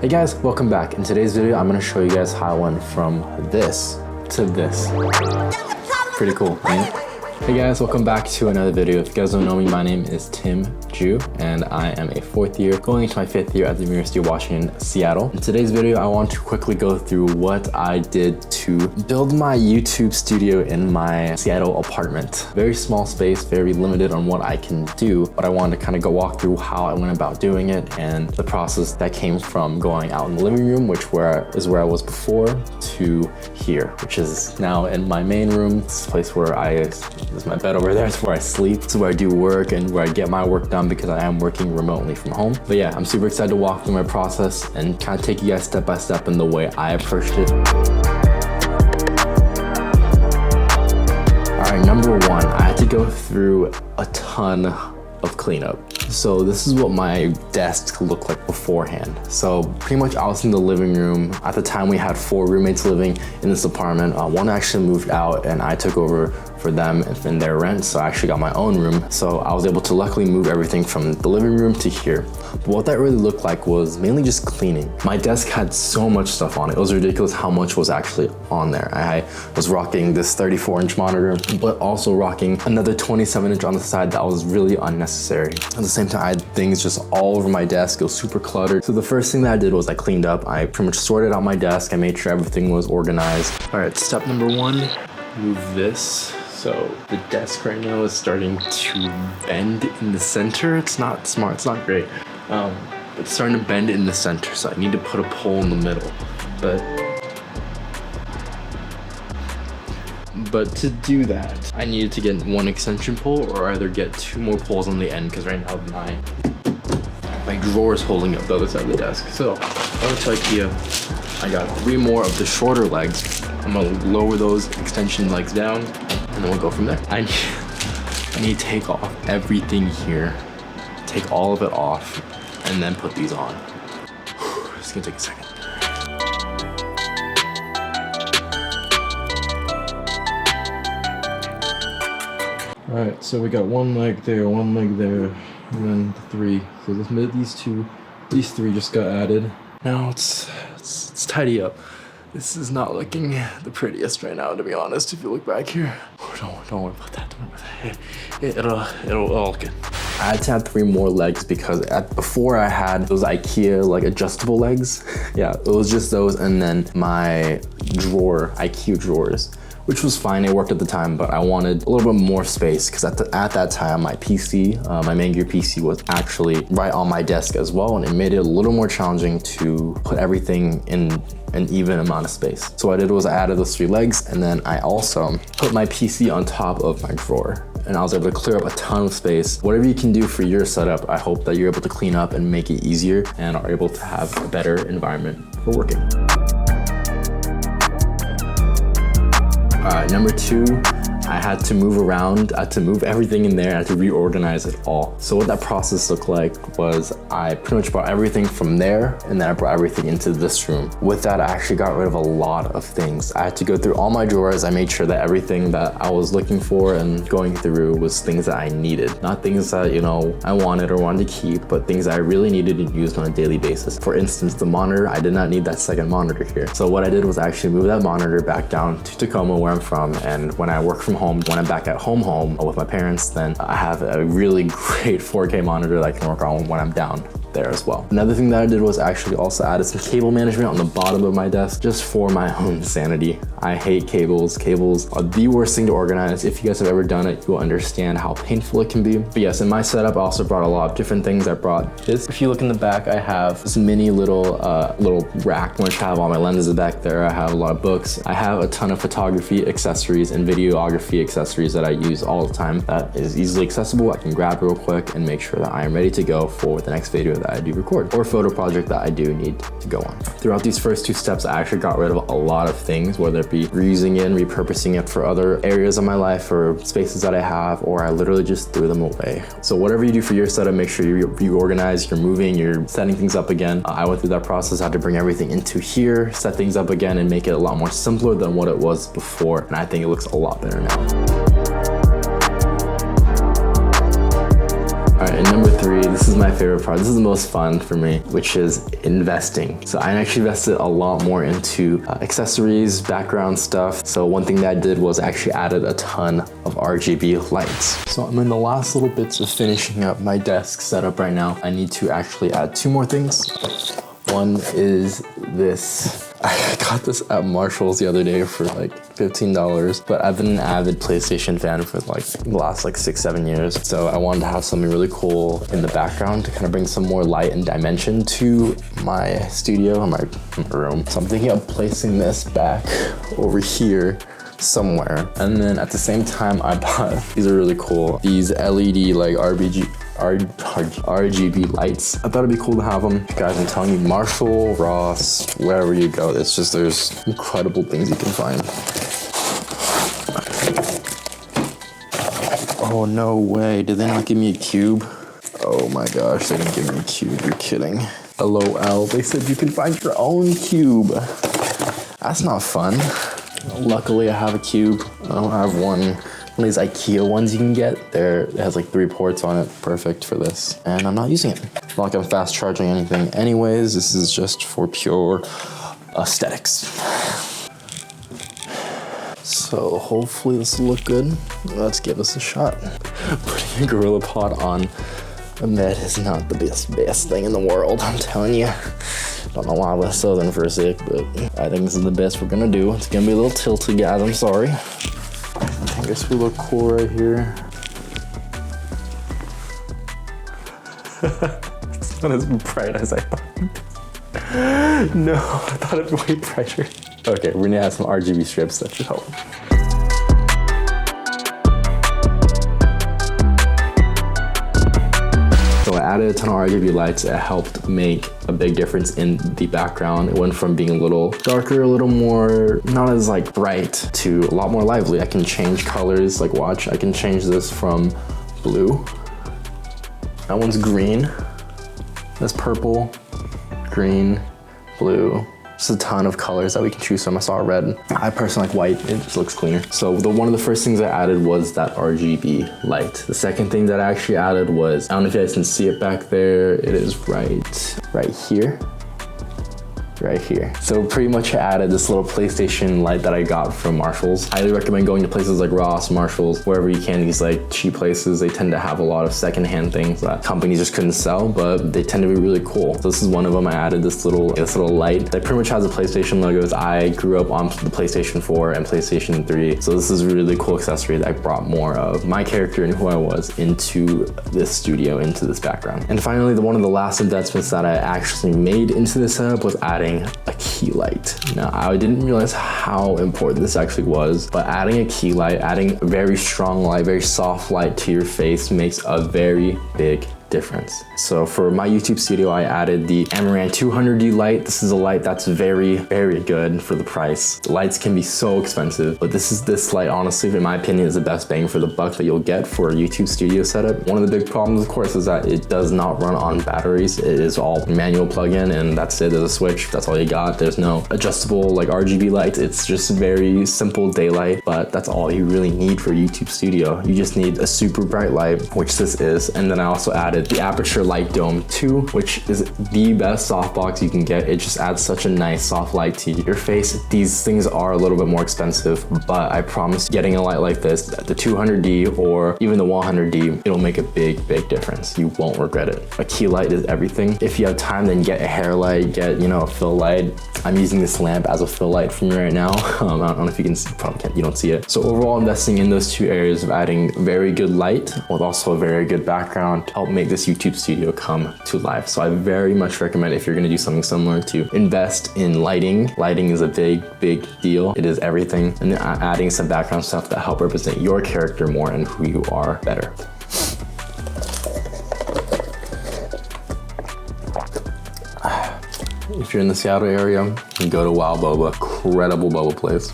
Hey guys, welcome back. In today's video, I'm gonna show you guys how I went from this to this. Pretty cool, right? Hey guys, welcome back to another video. If you guys don't know me, my name is Tim Ju, and I am a fourth year going into my fifth year at the University of Washington, Seattle. In today's video, I want to quickly go through what I did to build my YouTube studio in my Seattle apartment. Very small space, very limited on what I can do, but I wanted to kind of go walk through how I went about doing it and the process that came from going out in the living room, which is where I was before, to here, which is now in my main room. This place where there's my bed over there. It's where I sleep. It's where I do work and where I get my work done because I am working remotely from home. But yeah, I'm super excited to walk through my process and kind of take you guys step by step in the way I approached it. All right, number one, I had to go through a ton of cleanup. So this is what my desk looked like beforehand. So pretty much I was in the living room. At the time we had 4 roommates living in this apartment. One actually moved out and I took over for them in their rent. So I actually got my own room. So I was able to luckily move everything from the living room to here. But what that really looked like was mainly just cleaning. My desk had so much stuff on it. It was ridiculous how much was actually on there. I was rocking this 34-inch monitor, but also rocking another 27-inch on the side that was really unnecessary. At the same time, I had things just all over my desk. It was super cluttered. So the first thing that I did was I cleaned up. I pretty much sorted out my desk. I made sure everything was organized. All right, step number 1, move this. So the desk right now is starting to bend in the center. It's not smart, it's not great. But it's starting to bend in the center, so I need to put a pole in the middle. But to do that, I needed to get 1 extension pole or either get 2 more poles on the end, because right now my drawer is holding up the other side of the desk. So I went to IKEA. I got 3 more of the shorter legs. I'm gonna lower those extension legs down, and then we'll go from there. I need to take off everything here, take all of it off, and then put these on. It's gonna take a second. All right, so we got 1 leg there, 1 leg there, and then 3. So these 3 just got added. Now let's tidy up. This is not looking the prettiest right now, to be honest. If you look back here, don't worry about that. Don't worry about that. It'll all good. I had to have 3 more legs because before I had those IKEA like adjustable legs. Yeah, it was just those, and then my IKEA drawers, which was fine. It worked at the time, but I wanted a little bit more space because at that time, my PC, my main gear PC was actually right on my desk as well, and it made it a little more challenging to put everything in an even amount of space. So what I did was I added those 3 legs, and then I also put my PC on top of my drawer, and I was able to clear up a ton of space. Whatever you can do for your setup, I hope that you're able to clean up and make it easier and are able to have a better environment for working. Number 2, I had to move around, I had to move everything in there, I had to reorganize it all. So what that process looked like was I pretty much brought everything from there, and then I brought everything into this room. With that, I actually got rid of a lot of things. I had to go through all my drawers. I made sure that everything that I was looking for and going through was things that I needed. Not things that, I wanted or wanted to keep, but things that I really needed and used on a daily basis. For instance, the monitor, I did not need that second monitor here. So what I did was actually move that monitor back down to Tacoma, where I'm from, and when I work from home, when I'm back at home with my parents, then I have a really great 4K monitor that I can work on when I'm down there as well. Another thing that I did was actually also added some cable management on the bottom of my desk just for my own sanity. I hate cables. Cables are the worst thing to organize. If you guys have ever done it, you will understand how painful it can be. But yes, in my setup, I also brought a lot of different things. I brought this. If you look in the back, I have this mini little rack which I have all my lenses back there. I have a lot of books. I have a ton of photography accessories and videography accessories that I use all the time. That is easily accessible. I can grab real quick and make sure that I am ready to go for the next video that I do record or photo project that I do need to go on. Throughout these first 2 steps, I actually got rid of a lot of things, whether it be reusing it and repurposing it for other areas of my life or spaces that I have, or I literally just threw them away. So whatever you do for your setup, make sure you organize, you're moving, you're setting things up again. I went through that process. I had to bring everything into here, set things up again, and make it a lot more simpler than what it was before. And I think it looks a lot better now. All right, and number 3, this is my favorite part. This is the most fun for me, which is investing. So I actually invested a lot more into accessories, background stuff. So one thing that I did was actually added a ton of RGB lights. So I'm in the last little bits of finishing up my desk setup right now. I need to actually add 2 more things. One is this. I got this at Marshall's the other day for like $15, but I've been an avid PlayStation fan for like the last like 6-7 years. So I wanted to have something really cool in the background to kind of bring some more light and dimension to my studio and my room. So I'm thinking of placing this back over here somewhere. And then at the same time, I bought, these are really cool, these LED like RGB lights. I thought it'd be cool to have them. Guys, I'm telling you, Marshall, Ross, wherever you go, it's just, there's incredible things you can find. Oh, no way. Did they not give me a cube? Oh my gosh, they didn't give me a cube. You're kidding. LOL. They said you can find your own cube. That's not fun. Luckily, I have a cube. I don't have one of these IKEA ones you can get. It has like 3 ports on it, perfect for this. And I'm not using it. Not like I'm fast charging anything. Anyways, this is just for pure aesthetics. So hopefully this will look good. Let's give this a shot. Putting a Gorilla Pod on a bed is not the best thing in the world, I'm telling you. Don't know why I was southern for a sec, but I think this is the best we're gonna do. It's gonna be a little tilted, guys, I'm sorry. I guess we look cool right here. It's not as bright as I thought. No, I thought it'd be way brighter. Okay, we're gonna add some RGB strips, that should help. So I added a ton of RGB lights. It helped make a big difference in the background. It went from being a little darker, a little more, not as like bright, to a lot more lively. I can change colors, like watch, I can change this from blue. That one's green. That's purple, green, blue. Just a ton of colors that we can choose from. I saw red. I personally like white, it just looks cleaner. So one of the first things I added was that RGB light. The second thing that I actually added was, I don't know if you guys can see it back there. It is right here. Right here. So pretty much I added this little PlayStation light that I got from Marshall's. I highly recommend going to places like Ross, Marshall's, wherever you can. These like cheap places, they tend to have a lot of secondhand things that companies just couldn't sell, but they tend to be really cool. So this is one of them. I added this little light that pretty much has the PlayStation logos. I grew up on the PlayStation 4 and PlayStation 3. So this is a really cool accessory that I brought more of my character and who I was into this studio, into this background. And finally, one of the last investments that I actually made into this setup was adding a key light. Now, I didn't realize how important this actually was, but adding a key light, adding a very strong light, very soft light to your face makes a very big difference. So for my YouTube studio, I added the Amaran 200D light. This is a light that's very, very good for the price. The lights can be so expensive, but this light, honestly, in my opinion, is the best bang for the buck that you'll get for a YouTube studio setup. One of the big problems, of course, is that it does not run on batteries. It is all manual plug-in, and that's it. There's a switch, that's all you got. There's no adjustable like RGB lights. It's just very simple daylight, but that's all you really need for a YouTube studio. You just need a super bright light, which this is, and then I also added the Aperture Light Dome 2, which is the best softbox you can get. It just adds such a nice soft light to your face. These things are a little bit more expensive, but I promise getting a light like this, the 200D or even the 100D, it'll make a big, big difference. You won't regret it. A key light is everything. If you have time, then get a hair light, get, a fill light. I'm using this lamp as a fill light for me right now. I don't know if you can see, probably can't, you don't see it. So overall, investing in those 2 areas of adding very good light with also a very good background help make this YouTube studio come to life. So I very much recommend, if you're gonna do something similar, to invest in lighting. Lighting is a big, big deal. It is everything. And then adding some background stuff that help represent your character more and who you are better. If you're in the Seattle area, go to Wow Boba, incredible boba place.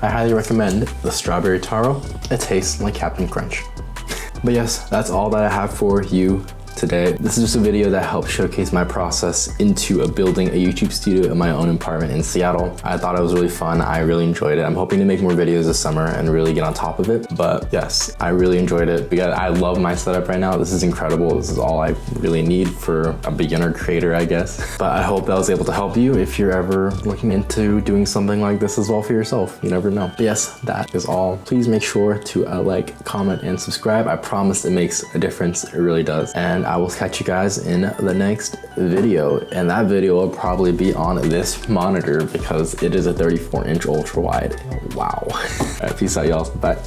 I highly recommend the strawberry taro. It tastes like Captain Crunch. But yes, that's all that I have for you today. today. This is just a video that helped showcase my process into building a YouTube studio in my own apartment in Seattle. I thought it was really fun. I really enjoyed it. I'm hoping to make more videos this summer and really get on top of it. But yes, I really enjoyed it because I love my setup right now. This is incredible. This is all I really need for a beginner creator, I guess. But I hope that was able to help you if you're ever looking into doing something like this as well for yourself. You never know. But yes, that is all. Please make sure to like, comment, and subscribe. I promise it makes a difference. It really does. And I will catch you guys in the next video. And that video will probably be on this monitor because it is a 34-inch ultra wide. Wow. All right, peace out, y'all. Bye.